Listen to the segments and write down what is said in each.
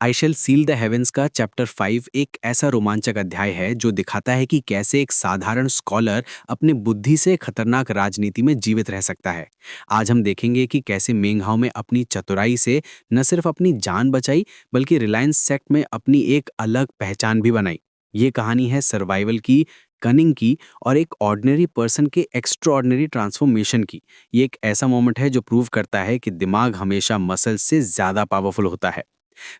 I shall seal the heavens का chapter 5 एक ऐसा रोमांचक अध्याय है जो दिखाता है कि कैसे एक साधारण स्कॉलर अपने बुद्धि से खतरनाक राजनीति में जीवित रह सकता है। आज हम देखेंगे कि कैसे मेंगहाओ में अपनी चतुराई से न सिर्फ अपनी जान बचाई बल्कि रिलायंस सेक्ट में अपनी एक अलग पहचान भी बनाई। ये कहानी है सर्वाइवल की, कनिंग की और एक ऑर्डिनरी पर्सन के एक्स्ट्राऑर्डिनरी ट्रांसफॉर्मेशन की। ये एक ऐसा मोमेंट है जो प्रूव करता है कि दिमाग हमेशा मसल से ज्यादा पावरफुल होता है।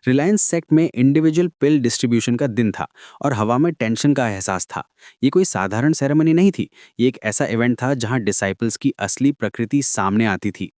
रिलायंस सेक्ट में इंडिविजुअल पिल डिस्ट्रीब्यूशन का दिन था और हवा में टेंशन का एहसास था। ये कोई साधारण सेरेमनी नहीं थी, ये एक ऐसा इवेंट था जहां डिसाइपल्स की असली प्रकृति सामने आती थी।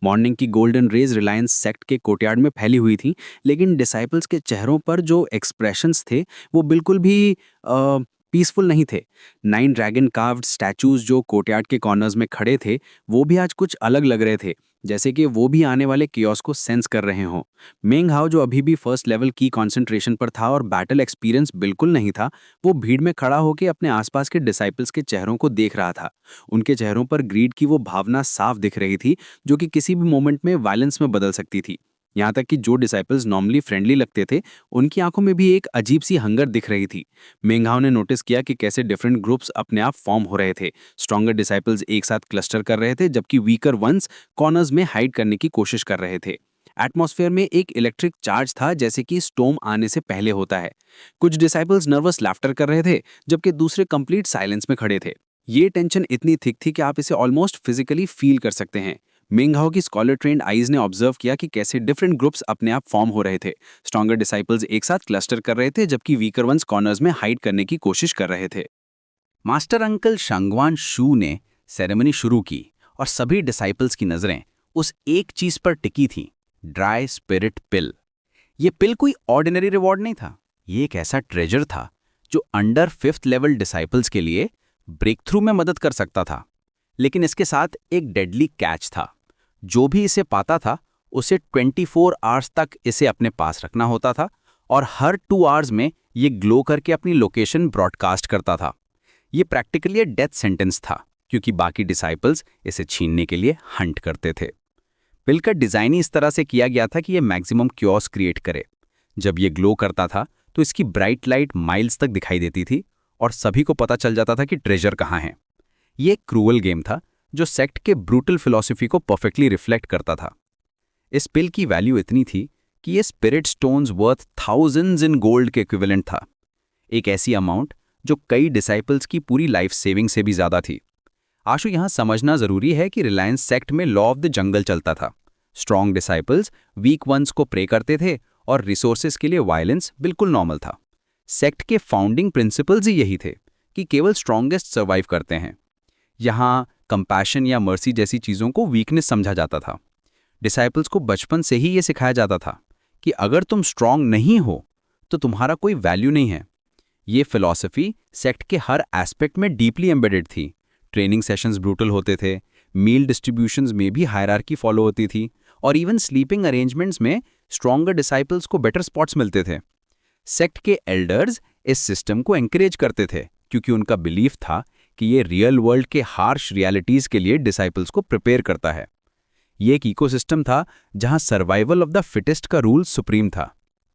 मॉर्निंग की गोल्डन रेज रिलायंस सेक्ट के कोर्टयार्ड में फैली हुई थी, लेकिन डिसाइपल्स के चेहरों पर जो एक्सप्रेशंस थे वो बिल्कुल भी पीसफुल नहीं थे। 9 ड्रैगन कार्व्ड स्टैचूज जो कोर्टयार्ड के कॉर्नर्स में खड़े थे, वो भी आज कुछ अलग लग रहे थे, जैसे कि वो भी आने वाले कियोस को सेंस कर रहे हों। मेंग हाओ जो अभी भी फर्स्ट लेवल की कंसंट्रेशन पर था और बैटल एक्सपीरियंस बिल्कुल नहीं था, वो भीड़ में खड़ा होकर अपने आसपास के डिसाइपल्स के चेहरों को देख रहा था। उनके चेहरों पर ग्रीड की वो भावना साफ दिख रही थी, जो कि किसी भी मोमेंट में वायलेंस में बदल सकती थी। यहाँ तक कि जो डिसाइपल्स नॉर्मली फ्रेंडली लगते थे, उनकी आंखों में भी एक अजीब सी हंगर दिख रही थी। मेंग हाओ ने नोटिस किया कि कैसे डिफरेंट ग्रुप्स अपने आप फॉर्म हो रहे थे। स्ट्रॉन्गर डिसाइपल्स एक साथ क्लस्टर कर रहे थे, जबकि वीकर वंस कॉर्नर्स में हाइड करने की कोशिश कर रहे थे। एटमॉस्फेयर में एक इलेक्ट्रिक चार्ज था, जैसे कि स्टॉर्म आने से पहले होता है। कुछ डिसाइपल्स नर्वस लाफ्टर कर रहे थे, जबकि दूसरे कंप्लीट साइलेंस में खड़े थे। ये टेंशन इतनी थिक थी कि आप इसे ऑलमोस्ट फिजिकली फील कर सकते हैं। मेंगहाओ की स्कॉलर ट्रेंड आईज ने ऑब्जर्व किया कि कैसे डिफरेंट ग्रुप्स अपने आप फॉर्म हो रहे थे। स्ट्रॉन्गर डिसाइपल्स एक साथ क्लस्टर कर रहे थे, जबकि वीकर वंस कॉर्नर्स में हाइड करने की कोशिश कर रहे थे। मास्टर अंकल शांगवान शू ने सेरेमनी शुरू की और सभी डिसाइपल्स की नजरें उस एक चीज पर टिकी थी, ड्राई स्पिरिट पिल। ये पिल कोई ऑर्डिनरी रिवॉर्ड नहीं था, ये एक ऐसा ट्रेजर था जो अंडर 5th लेवल डिसाइपल्स के लिए ब्रेक थ्रू में मदद कर सकता था। लेकिन इसके साथ एक डेडली कैच था। जो भी इसे पाता था उसे 24 आवर्स तक इसे अपने पास रखना होता था और हर 2 आवर्स में ये ग्लो करके अपनी लोकेशन ब्रॉडकास्ट करता था। ये प्रैक्टिकली डेथ सेंटेंस था, क्योंकि बाकी डिसाइपल्स इसे छीनने के लिए हंट करते थे। पिल का डिजाइन ही इस तरह से किया गया था कि ये मैक्सिमम क्योस क्रिएट करे। जब ये ग्लो करता था तो इसकी ब्राइट लाइट माइल्स तक दिखाई देती थी और सभी को पता चल जाता था कि ट्रेजर कहाँ है। ये एक क्रूअल गेम था जो सेक्ट के ब्रूटल फिलॉसफी को परफेक्टली रिफ्लेक्ट करता था। इस पिल की वैल्यू इतनी थी कि ये spirit stones worth thousands in gold के इक्विवेलेंट था। एक ऐसी अमाउंट जो कई डिसाइपल्स की पूरी लाइफ सेविंग से भी ज्यादा थी। आशु, यहां समझना जरूरी है कि रिलायंस सेक्ट में लॉ ऑफ द जंगल चलता था। स्ट्रॉन्ग डिसाइपल्स वीक वंस को प्रे करते थे और रिसोर्सेज के लिए वायलेंस बिल्कुल नॉर्मल था। सेक्ट के फाउंडिंग प्रिंसिपल्स ही यही थे कि केवल स्ट्रॉन्गेस्ट सर्वाइव करते हैं। यहाँ कंपैशन या मर्सी जैसी चीज़ों को वीकनेस समझा जाता था। डिसाइपल्स को बचपन से ही ये सिखाया जाता था कि अगर तुम स्ट्रांग नहीं हो तो तुम्हारा कोई वैल्यू नहीं है। ये फिलॉसफी सेक्ट के हर एस्पेक्ट में डीपली एम्बेडेड थी। ट्रेनिंग सेशंस ब्रूटल होते थे, मील डिस्ट्रीब्यूशंस में भी हायरार्की फॉलो होती थी और इवन स्लीपिंग अरेंजमेंट्स में स्ट्रॉन्गर डिसाइपल्स को बेटर स्पॉट्स मिलते थे। सेक्ट के एल्डर्स इस सिस्टम को एंकरेज करते थे, क्योंकि उनका बिलीफ था कि ये रियल वर्ल्ड के हार्श रियलिटीज के लिए डिसाइपल्स को प्रिपेयर करता है। ये एक इकोसिस्टम था जहां सर्वाइवल ऑफ द फिटेस्ट का रूल सुप्रीम था।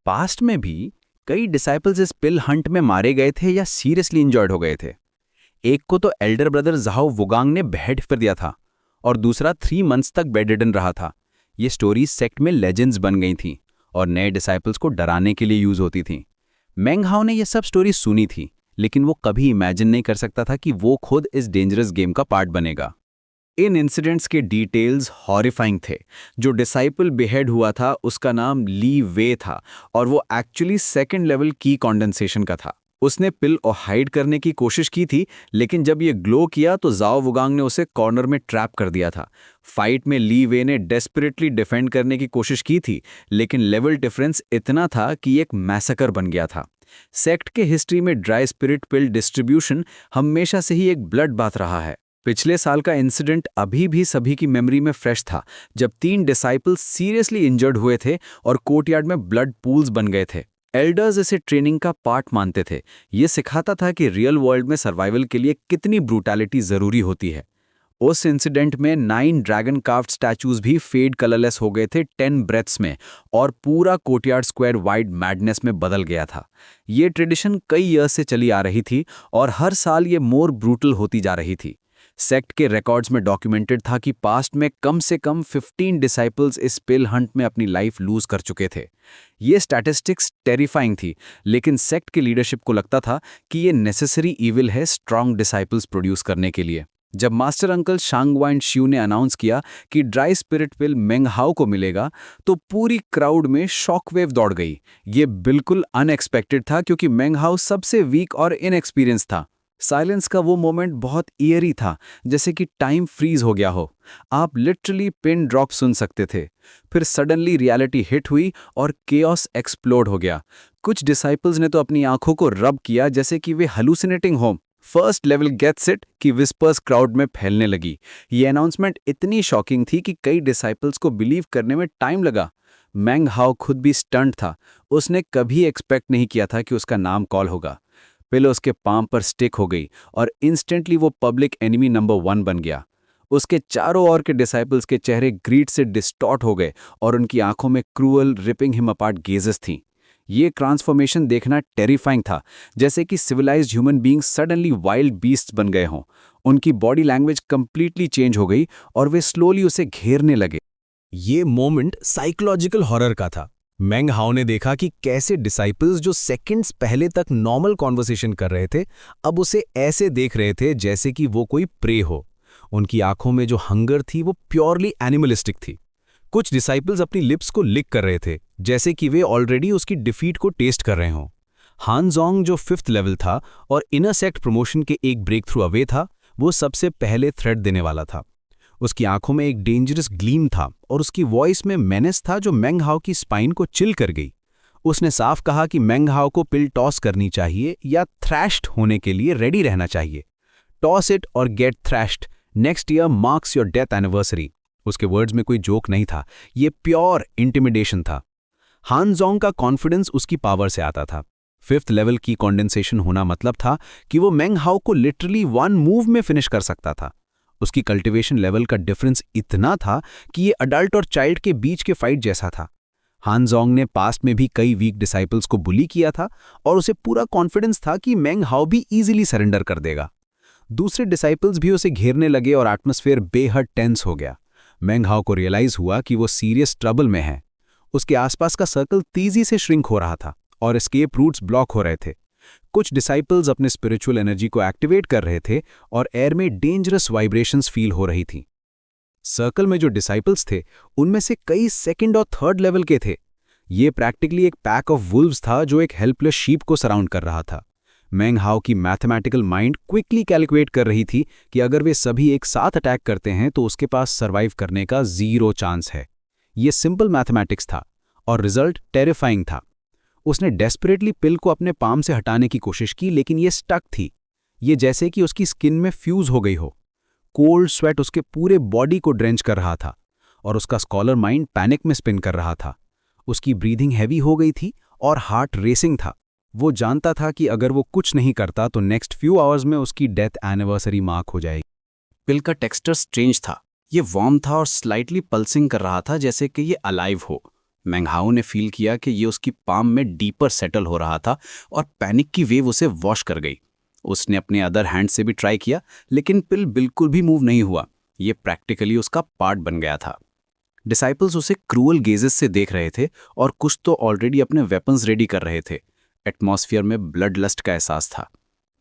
पास्ट में भी कई डिसाइपल्स इस पिल हंट में मारे गए थे या सीरियसली इंजॉयड हो गए थे। एक को तो एल्डर ब्रदर जाओ वुगांग ने बेहेड कर दिया था और दूसरा 3 मंथ्स तक बेडरिडन रहा था। ये स्टोरीज सेक्ट में लेजेंड्स बन गई थीं और नए डिसाइपल्स को डराने के लिए यूज होती थीं। मेंगहाओ ने ये सब स्टोरी सुनी थी, लेकिन वो कभी इमेजिन नहीं कर सकता था कि वो खुद इस डेंजरस गेम का पार्ट बनेगा। इन इंसिडेंट्स के डिटेल्स हॉरिफाइंग थे। जो डिसाइपल बेहेड हुआ था उसका नाम ली वे था और वो एक्चुअली सेकंड लेवल की कंडेंसेशन का था। उसने पिल और हाइड करने की कोशिश की थी, लेकिन जब ये ग्लो किया तो जाओ वुगांग ने उसे कॉर्नर में ट्रैप कर दिया था। फाइट में ली वे ने डेस्परेटली डिफेंड करने की कोशिश की थी, लेकिन लेवल डिफरेंस इतना था कि एक मैसेकर बन गया था। सेक्ट के हिस्ट्री में ड्राई स्पिरिट पिल डिस्ट्रीब्यूशन हमेशा से ही एक ब्लड बाथ रहा है। पिछले साल का इंसिडेंट अभी भी सभी की मेमोरी में फ्रेश था, जब 3 डिसाइपल्स सीरियसली इंजर्ड हुए थे और कोर्टयार्ड में ब्लड पूल्स बन गए थे। एल्डर्स इसे ट्रेनिंग का पार्ट मानते थे। ये सिखाता था कि रियल वर्ल्ड में सर्वाइवल के लिए कितनी ब्रूटैलिटी जरूरी होती है। उस इंसिडेंट में 9 ड्रैगन कार्व्ड स्टैचूज भी फेड कलरलेस हो गए थे 10 ब्रेथ्स में, और पूरा कोर्टयार्ड स्क्वायर वाइड मैडनेस में बदल गया था। ये ट्रेडिशन कई ईयर्स से चली आ रही थी और हर साल ये मोर ब्रूटल होती जा रही थी। सेक्ट के रिकॉर्ड्स में डॉक्यूमेंटेड था कि पास्ट में कम से कम 15 डिसाइपल्स इस पिल हंट में अपनी लाइफ लूज कर चुके थे। ये स्टैटिस्टिक्स टेरिफाइंग थी, लेकिन सेक्ट के लीडरशिप को लगता था कि ये नेसेसरी ईविल है स्ट्रांग डिसाइपल्स प्रोड्यूस करने के लिए। जब मास्टर अंकल शांगवान श्यू ने अनाउंस किया कि ड्राई स्पिरिट पिल मेंग हाओ को मिलेगा, तो पूरी क्राउड में शॉकवेव दौड़ गई। ये बिल्कुल अनएक्सपेक्टेड था, क्योंकि मेंग हाओ सबसे वीक और इनएक्सपीरियंस था। साइलेंस का वो मोमेंट बहुत ईयरी था, जैसे कि टाइम फ्रीज हो गया हो। आप लिटरली पिन ड्रॉप सुन सकते थे। फिर सडनली रियलिटी हिट हुई और केओस एक्सप्लोड हो गया। कुछ डिसाइपल्स ने तो अपनी आंखों को रब किया जैसे कि वे हेलुसिनेटिंग हो। फर्स्ट लेवल गेट्स इट कि विस्पर्स क्राउड में फैलने लगी। ये अनाउंसमेंट इतनी शॉकिंग थी कि कई डिसाइपल्स को बिलीव करने में टाइम लगा। मेंग हाओ खुद भी स्टंट था। उसने कभी एक्सपेक्ट नहीं किया था कि उसका नाम कॉल होगा। पिल उसके पाम पर स्टिक हो गई और इंस्टेंटली वो पब्लिक एनिमी नंबर 1 बन गया। उसके चारों ओर के डिसाइपल्स के चेहरे ग्रीड से डिस्टॉर्ट हो गए और उनकी आंखों में cruel ripping him apart gazes थीं। ये ट्रांसफॉर्मेशन देखना टेरिफाइंग था, जैसे कि civilised human beings suddenly wild beasts बन गए हों। उनकी बॉडी लैंग्वेज कंप्लीटली चेंज हो गई और वे स्लोली उसे घेरने लगे। ये मोमेंट साइकोलॉजिकल हॉरर का था। मेंग हाओ ने देखा कि कैसे डिसाइपल्स जो सेकंड्स पहले तक नॉर्मल कॉन्वर्सेशन कर रहे थे, अब उसे ऐसे देख रहे थे जैसे कि वो कोई प्रे हो। उनकी आंखों में जो हंगर थी वो प्योरली एनिमलिस्टिक थी। कुछ डिसाइपल्स अपनी लिप्स को लिक कर रहे थे, जैसे कि वे ऑलरेडी उसकी डिफीट को टेस्ट कर रहे हों। हान जोंग जो 5th लेवल था और इनर सेक्ट प्रमोशन के एक ब्रेक थ्रू अवे था, वो सबसे पहले थ्रेट देने वाला था। उसकी आंखों में एक डेंजरस ग्लीम था और उसकी वॉइस में मेनेस था जो मेंग हाओ की स्पाइन को चिल कर गई। उसने साफ कहा कि मेंग हाओ को पिल टॉस करनी चाहिए या थ्रैश्ड होने के लिए रेडी रहना चाहिए। टॉस इट और get thrashed, next year marks your death anniversary. उसके वर्ड्स में कोई जोक नहीं था, ये प्योर इंटिमिडेशन था। हान जोंग का कॉन्फिडेंस उसकी पावर से आता था। 5th लेवल की कॉन्डेंसेशन होना मतलब था कि वो मेंग हाओ को लिटरली 1 मूव में फिनिश कर सकता था। उसकी कल्टीवेशन लेवल का डिफरेंस इतना था कि ये अडल्ट और चाइल्ड के बीच के फाइट जैसा था। हान जोंग ने पास्ट में भी कई वीक डिसाइपल्स को बुली किया था और उसे पूरा कॉन्फिडेंस था कि मेंग हाओ भी इजीली सरेंडर कर देगा। दूसरे डिसाइपल्स भी उसे घेरने लगे और एटमॉस्फेयर बेहद टेंस हो गया। मेंग हाओ को रियलाइज हुआ कि वो सीरियस ट्रबल में है। उसके आसपास का सर्कल तेजी से श्रिंक हो रहा था और एस्केप रूट्स ब्लॉक हो रहे थे। कुछ डिसाइपल्स अपने स्पिरिचुअल एनर्जी को एक्टिवेट कर रहे थे और एयर में डेंजरस वाइब्रेशंस फील हो रही थी। सर्कल में जो डिसाइपल्स थे, उनमें से कई 2nd और 3rd लेवल के थे। ये प्रैक्टिकली एक पैक ऑफ वुल्व्स था जो एक हेल्पलेस शीप को सराउंड कर रहा था। मेंग हाओ की मैथमेटिकल माइंड क्विकली कैलकुलेट कर रही थी कि अगर वे सभी एक साथ अटैक करते हैं तो उसके पास सर्वाइव करने का 0 चांस है। ये सिंपल मैथमेटिक्स था और रिजल्ट टेरिफाइंग था। उसने डेस्परेटली पिल को अपने पाम से हटाने की कोशिश की, लेकिन ये स्टक थी। ये जैसे कि उसकी स्किन में फ्यूज हो गई हो। कोल्ड स्वेट उसके पूरे बॉडी को ड्रेंच कर रहा था और उसका स्कॉलर माइंड पैनिक में स्पिन कर रहा था। उसकी ब्रीदिंग हैवी हो गई थी और हार्ट रेसिंग था। वो जानता था कि अगर वो कुछ नहीं करता तो नेक्स्ट फ्यू आवर्स में उसकी डेथ एनिवर्सरी मार्क हो जाएगी। पिल का टेक्सचर स्ट्रेंज था। ये वार्म था और स्लाइटली पल्सिंग कर रहा था, जैसे कि ये अलाइव हो। मेंग हाओ ने फील किया कि ये उसकी पाम में डीपर सेटल हो रहा था और पैनिक की वेव उसे वॉश कर गई। उसने अपने अदर हैंड से भी ट्राई किया, लेकिन पिल बिल्कुल भी मूव नहीं हुआ। ये प्रैक्टिकली उसका पार्ट बन गया था। डिसाइपल्स उसे क्रूअल गेजेस से देख रहे थे और कुछ तो ऑलरेडी अपने वेपन्स रेडी कर रहे थे। एटमॉस्फेयर में ब्लड लस्ट का एहसास था।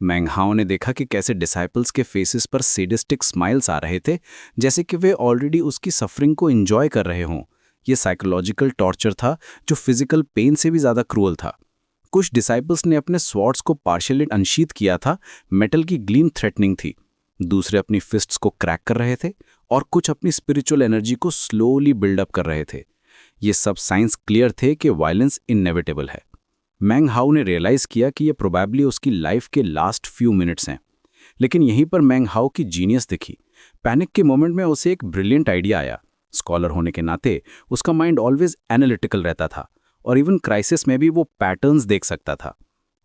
मेंग हाओ ने देखा कि कैसे डिसाइपल्स के फेसेस पर सैडिस्टिक स्माइल्स आ रहे थे, जैसे कि वे ऑलरेडी उसकी सफरिंग को एंजॉय कर रहे हों। ये साइकोलॉजिकल टॉर्चर था जो फिजिकल पेन से भी ज़्यादा क्रूअल था। कुछ डिसाइपल्स ने अपने स्वॉर्ड्स को पार्शियली अनशीथ किया था, मेटल की ग्लीम थ्रेटनिंग थी। दूसरे अपनी फिस्ट्स को क्रैक कर रहे थे और कुछ अपनी स्पिरिचुअल एनर्जी को स्लोली बिल्डअप कर रहे थे। ये सब साइंस क्लियर थे कि वायलेंस इनएविटेबल है। मेंग हाओ ने रियलाइज किया कि ये प्रोबेबली उसकी लाइफ के लास्ट फ्यू मिनट्स हैं। लेकिन यहीं पर मेंग हाओ की जीनियस दिखी। पैनिक के मोमेंट में उसे एक ब्रिलियंट आइडिया आया। स्कॉलर होने के नाते उसका माइंड ऑलवेज एनालिटिकल रहता था और इवन क्राइसिस में भी वो पैटर्न्स देख सकता था।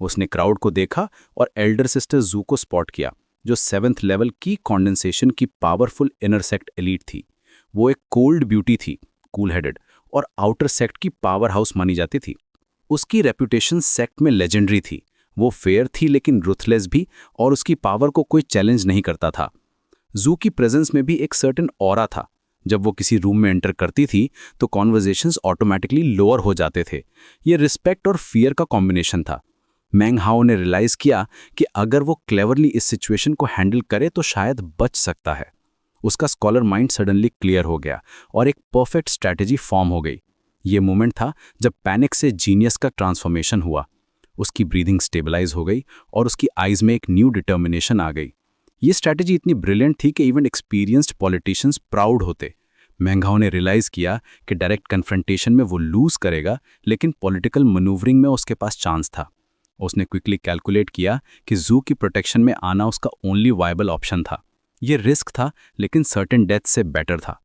उसने क्राउड को देखा और एल्डर सिस्टर जू को स्पॉट किया, जो 7th लेवल की कंडेंसेशन की पावरफुल इनर सेक्ट एलीट थी। वो एक कोल्ड ब्यूटी थी, कूल हेडेड, और आउटर सेक्ट की पावर हाउस मानी जाती थी। उसकी रेपुटेशन सेक्ट में लेजेंडरी थी। वो फेयर थी लेकिन रुथलेस भी, और उसकी पावर को कोई चैलेंज नहीं करता था। जू की प्रेजेंस में भी एक सर्टेन ऑरा था। जब वो किसी रूम में एंटर करती थी तो कॉन्वर्जेशंस ऑटोमेटिकली लोअर हो जाते थे। ये रिस्पेक्ट और फियर का कॉम्बिनेशन था। मैंग हाओ ने रियलाइज किया कि अगर वो क्लेवरली इस सिचुएशन को हैंडल करे तो शायद बच सकता है। उसका स्कॉलर माइंड सडनली क्लियर हो गया और एक परफेक्ट स्ट्रैटेजी फॉर्म हो गई। ये मोमेंट था जब पैनिक से जीनियस का ट्रांसफॉर्मेशन हुआ। उसकी ब्रीदिंग स्टेबलाइज हो गई और उसकी आईज में एक न्यू डिटर्मिनेशन आ गई। ये स्ट्रैटेजी इतनी ब्रिलियंट थी कि इवन एक्सपीरियंस्ड पॉलिटिशियंस प्राउड होते। मैंग हाओ ने रियलाइज किया कि डायरेक्ट कन्फ्रंटेशन में वो लूज करेगा, लेकिन पॉलिटिकल मनूवरिंग में उसके पास चांस था। उसने क्विकली कैलकुलेट किया कि जू की प्रोटेक्शन में आना उसका ओनली वायबल ऑप्शन था। ये रिस्क था लेकिन सर्टेन डेथ से बेटर था।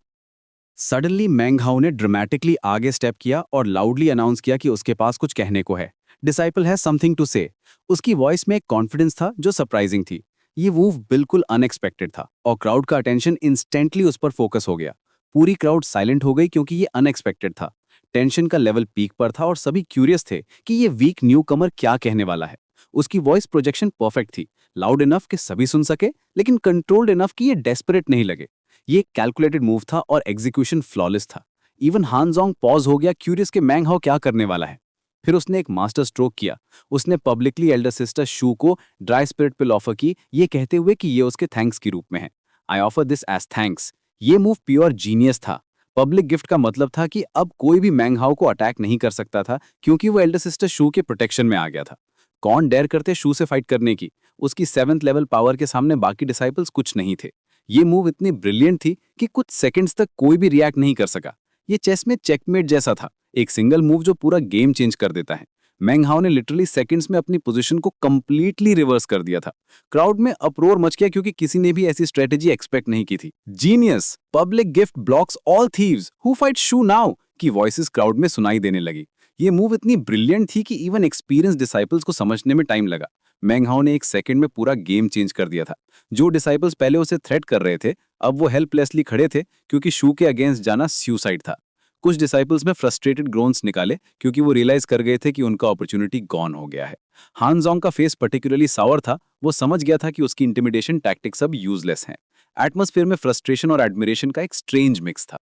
सडनली मैंग हाओ ने ड्रामेटिकली आगे स्टेप किया और लाउडली अनाउंस किया कि उसके पास कुछ कहने को है। डिसाइपल हैज समथिंग टू से। उसकी वॉइस में एक कॉन्फिडेंस था जो सरप्राइजिंग थी। ये मूव बिल्कुल अनएक्सपेक्टेड था और क्राउड का अटेंशन इंस्टेंटली उस पर फोकस हो गया। पूरी क्राउड साइलेंट हो गई क्योंकि ये अनएक्सपेक्टेड था। टेंशन का लेवल पीक पर था और सभी क्यूरियस थे कि ये वीक न्यू कमर क्या कहने वाला है। उसकी वॉइस प्रोजेक्शन परफेक्ट थी, लाउड इनफ कि सभी सुन सके, लेकिन कंट्रोल्ड इनफ कि ये डेस्परेट नहीं लगे। ये एक कैलकुलेटेड मूव था और एग्जीक्यूशन फ्लॉलेस था। इवन हान जोंग पॉज हो गया, क्यूरियस कि मैंग हाओ क्या करने वाला है। फिर उसने एक मास्टर स्ट्रोक किया। उसने पब्लिकली एल्डर सिस्टर शू को ड्राई स्पिरिट पिल ऑफर की, ये कहते हुए कि ये उसके थैंक्स के रूप में है। I offer this as thanks. ये मूव प्योर जीनियस था। पब्लिक गिफ्ट का मतलब था कि अब कोई भी मैंग हाओ को अटैक नहीं कर सकता था क्योंकि वो एल्डर सिस्टर शू के प्रोटेक्शन में आ गया था। कौन डेयर करते शू से फाइट करने की? उसकी 7th लेवल पावर के सामने बाकी डिसाइपल्स कुछ नहीं थे। ये मूव इतनी ब्रिलियंट थी कि कुछ सेकंड्स तक कोई भी रिएक्ट नहीं कर सका। ये चेस में चेकमेट जैसा था, एक सिंगल मूव जो पूरा गेम चेंज कर देता है। मैंग हाओ ने लिटरली सेकंड्स में अपनी पोजीशन को कंप्लीटली रिवर्स कर दिया था। क्राउड में अपरोर मच गया क्योंकि किसी ने भी ऐसी स्ट्रेटेजी एक्सपेक्ट नहीं की थी। Genius, public gift blocks all thieves, who fight shoe now की वॉइसेस क्राउड में सुनाई देने लगी। ये मूव इतनी ब्रिलियंट थी कि इवन एक्सपीरियंस डिसाइपल्स को समझने में टाइम लगा। मैंग हाओ ने एक सेकंड में पूरा गेम चेंज कर दिया था। जो डिसाइपल्स पहले उसे थ्रेट कर रहे थे, अब वो हेल्पलेसली खड़े थे क्योंकि शू के अगेंस्ट जाना सुसाइड था। कुछ डिसाइपल्स में फ्रस्ट्रेटेड ग्रोन्स निकाले क्योंकि वो रियलाइज कर गए थे कि उनका अपॉर्चुनिटी गॉन हो गया है। हान जोंग का फेस पर्टिकुलरली सावर था। वो समझ गया था कि उसकी इंटिमिडेशन टैक्टिक्स अब यूजलेस हैं। एटमॉस्फेयर में फ्रस्ट्रेशन और एडमिरेशन का एक स्ट्रेंज मिक्स था।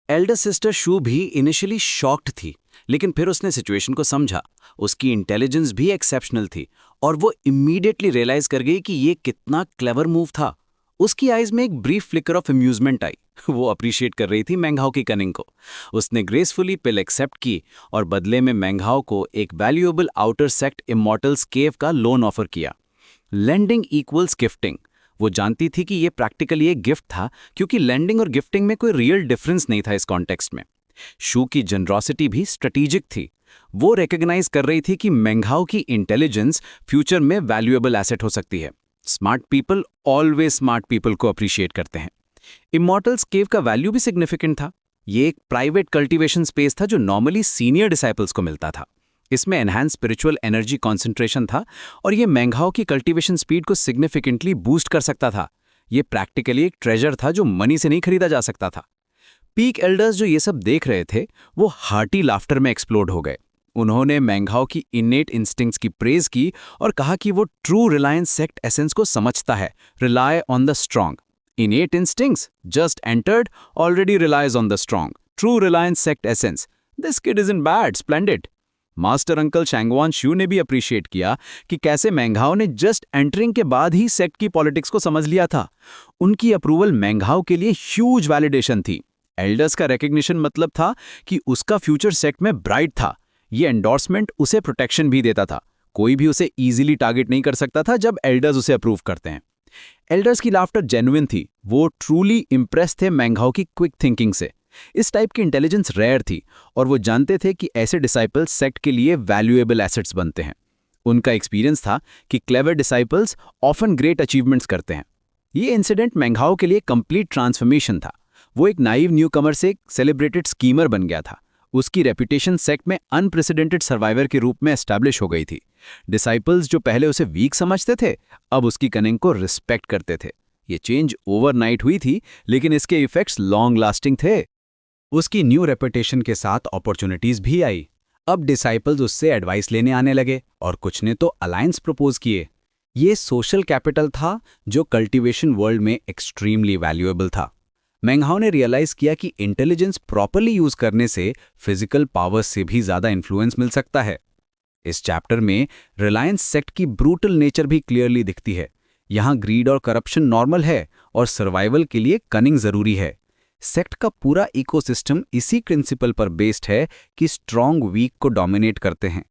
एल्डर सिस्टर शू भी इनिशियली शॉक्ड थी, लेकिन फिर उसने सिचुएशन को समझा। उसकी इंटेलिजेंस भी एक्सेप्शनल थी और वो इमीडिएटली रियलाइज कर गई कि ये कितना क्लेवर मूव था। उसकी आईज में एक ब्रीफ फ्लिकर ऑफ अम्यूजमेंट आई। वो अप्रिशिएट कर रही थी मैंग हाओ की कनिंग को। उसने ग्रेसफुली पिल एक्सेप्ट की और बदले में मैंग हाओ को एक वैल्यूएबल आउटर सेक्ट इमॉर्टल्स केव का लोन ऑफर किया। Lending equals gifting. वो जानती थी कि ये प्रैक्टिकली एक गिफ्ट था क्योंकि लेंडिंग और गिफ्टिंग में कोई रियल डिफरेंस नहीं था इस कॉन्टेक्स्ट में। शू की जनरॉसिटी भी स्ट्रेटेजिक थी। वो रिकॉग्नाइज कर रही थी कि मैंग हाओ की इंटेलिजेंस फ्यूचर में वैल्यूएबल एसेट हो सकती है। Smart people always smart people को अप्रिशिएट करते हैं। इमॉर्टल्स केव का वैल्यू भी सिग्निफिकेंट था। ये एक प्राइवेट कल्टीवेशन स्पेस था जो नॉर्मली सीनियर डिसाइपल्स को मिलता था। इसमें एनहांस स्पिरिचुअल एनर्जी कॉन्सेंट्रेशन था और ये मैंग हाओ की कल्टीवेशन स्पीड को सिग्निफिकेंटली बूस्ट कर सकता था। ये प्रैक्टिकली एक ट्रेजर था जो मनी से नहीं खरीदा जा सकता था। पीक एल्डर्स जो ये सब देख रहे थे वो हार्टी लाफ्टर में एक्सप्लोड हो गए। उन्होंने मैंग हाओ की इनेट इंस्टिंक्ट्स की प्रेज की और कहा कि वो ट्रू रिलायंस सेक्ट एसेंस को समझता है। Rely on the strong. Innate instincts just entered, already relies on the strong. True reliance sect essence. This kid is in bad, splendid. Master uncle शैंगवान शू ने भी अप्रिशिएट किया कि कैसे मैंग हाओ ने जस्ट एंटरिंग के बाद ही सेक्ट की पॉलिटिक्स को समझ लिया था। उनकी अप्रूवल मैंग हाओ के लिए ह्यूज वैलिडेशन थी। एल्डर्स का रिकग्निशन मतलब था कि उसका फ्यूचर सेक्ट में ब्राइट था। ये एंडोर्समेंट उसे प्रोटेक्शन भी देता था। कोई भी उसे इजीली टारगेट नहीं कर सकता था जब एल्डर्स उसे अप्रूव करते हैं। एल्डर्स की लाफ्टर जेन्युइन थी। वो ट्रूली इंप्रेस थे मैंग हाओ की क्विक थिंकिंग से। इस टाइप की इंटेलिजेंस रेयर थी और वो जानते थे कि ऐसे डिसाइपल्स सेक्ट के लिए वैल्यूएबल एसेट्स बनते हैं। उनका एक्सपीरियंस था कि clever disciples often great achievements करते हैं। ये इंसिडेंट मैंग हाओ के लिए कंप्लीट ट्रांसफॉर्मेशन था। वो एक नाइव न्यूकमर से सेलिब्रेटेड स्कीमर बन गया था। उसकी रेपुटेशन सेक्ट में अनप्रेसिडेंटेड सर्वाइवर के रूप में एस्टैब्लिश हो गई थी। डिसाइपल्स जो पहले उसे वीक समझते थे, अब उसकी कनिंग को रिस्पेक्ट करते थे। ये चेंज ओवरनाइट हुई थी, लेकिन इसके इफेक्ट्स लॉन्ग लास्टिंग थे। उसकी न्यू रेपुटेशन के साथ अपॉर्चुनिटीज भी आई। अब डिसाइपल्स उससे एडवाइस लेने आने लगे और कुछ ने तो अलायंस प्रपोज किए। ये सोशल कैपिटल था जो कल्टीवेशन वर्ल्ड में एक्सट्रीमली वैल्यूएबल था। मेंग हाओ ने रियलाइज किया कि इंटेलिजेंस प्रॉपर्ली यूज करने से फिजिकल पावर से भी ज्यादा इन्फ्लुएंस मिल सकता है। इस चैप्टर में रिलायंस सेक्ट की ब्रूटल नेचर भी क्लियरली दिखती है। यहाँ ग्रीड और करप्शन नॉर्मल है और सर्वाइवल के लिए कनिंग जरूरी है। सेक्ट का पूरा इकोसिस्टम इसी प्रिंसिपल पर बेस्ड है कि स्ट्रॉन्ग वीक को डोमिनेट करते हैं।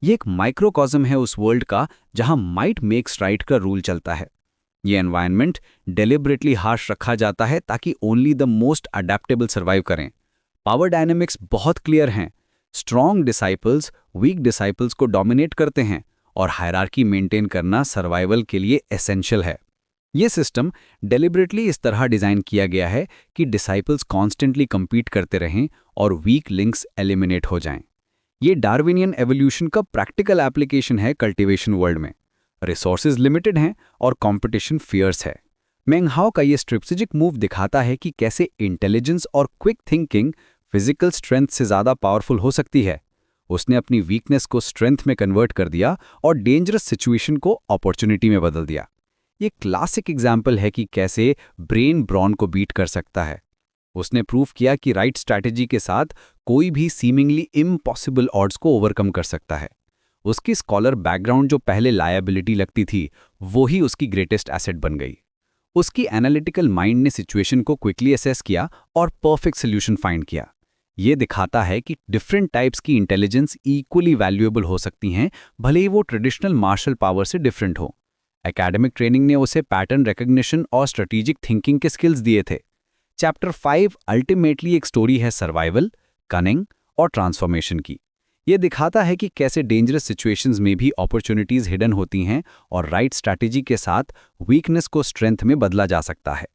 ये एक माइक्रोकॉज्म है उस वर्ल्ड का जहां माइट मेक्स राइट का रूल चलता है। ये एनवायरनमेंट डेलिबरेटली हार्श रखा जाता है ताकि only the most adaptable survive करें। पावर डायनेमिक्स बहुत क्लियर हैं। स्ट्रॉन्ग डिसाइपल्स वीक डिसाइपल्स को डोमिनेट करते हैं और हायरार्की मेंटेन करना सर्वाइवल के लिए एसेंशियल है। ये सिस्टम डेलिबरेटली इस तरह डिज़ाइन किया गया है कि डिसाइपल्स कॉन्स्टेंटली compete करते रहें और वीक लिंक्स एलिमिनेट हो जाएं। ये डार्विनियन एवोल्यूशन का प्रैक्टिकल एप्लीकेशन है कल्टीवेशन वर्ल्ड में। रिसोर्सेज लिमिटेड हैं और कंपटीशन फियर्स है। मेंग हाओ का ये स्ट्रेटेजिक मूव दिखाता है कि कैसे इंटेलिजेंस और क्विक थिंकिंग फिजिकल स्ट्रेंथ से ज़्यादा पावरफुल हो सकती है। उसने अपनी वीकनेस को स्ट्रेंथ में कन्वर्ट कर दिया और डेंजरस सिचुएशन को अपॉर्चुनिटी में बदल दिया। ये क्लासिक एग्जाम्पल है कि कैसे ब्रेन ब्रॉन को बीट कर सकता है। उसने प्रूव किया कि राइट स्ट्रैटेजी के साथ कोई भी सीमिंगली इम्पॉसिबल ऑड्स को ओवरकम कर सकता है। उसकी स्कॉलर बैकग्राउंड जो पहले लायबिलिटी लगती थी, वो ही उसकी ग्रेटेस्ट एसेट बन गई। उसकी एनालिटिकल माइंड ने सिचुएशन को क्विकली असेस किया और परफेक्ट सोल्यूशन फाइंड किया। ये दिखाता है कि डिफरेंट टाइप्स की इंटेलिजेंस इक्वली वैल्यूएबल हो सकती हैं, भले ही वो ट्रेडिशनल मार्शल पावर से डिफरेंट हो। एकेडमिक ट्रेनिंग ने उसे पैटर्न रिकॉग्निशन और स्ट्रेटेजिक थिंकिंग के स्किल्स दिए थे। चैप्टर 5 अल्टीमेटली एक स्टोरी है सर्वाइवल, कनिंग और ट्रांसफॉर्मेशन की। ये दिखाता है कि कैसे डेंजरस सिचुएशंस में भी अपॉर्चुनिटीज हिडन होती हैं और राइट स्ट्रैटेजी के साथ वीकनेस को स्ट्रेंथ में बदला जा सकता है।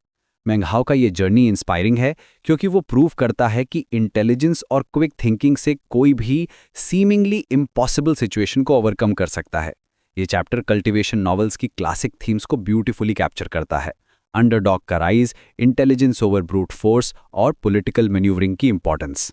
मेंग हाओ का ये जर्नी इंस्पायरिंग है क्योंकि वो प्रूव करता है कि इंटेलिजेंस और क्विक थिंकिंग से कोई भी सीमिंगली इम्पॉसिबल सिचुएशन को ओवरकम कर सकता है। ये चैप्टर कल्टीवेशन नॉवेल्स की क्लासिक थीम्स को ब्यूटीफुली कैप्चर करता है। अंडरडॉग का rise, intelligence over brute force और पॉलिटिकल मैन्यूवरिंग की इंपॉर्टेंस।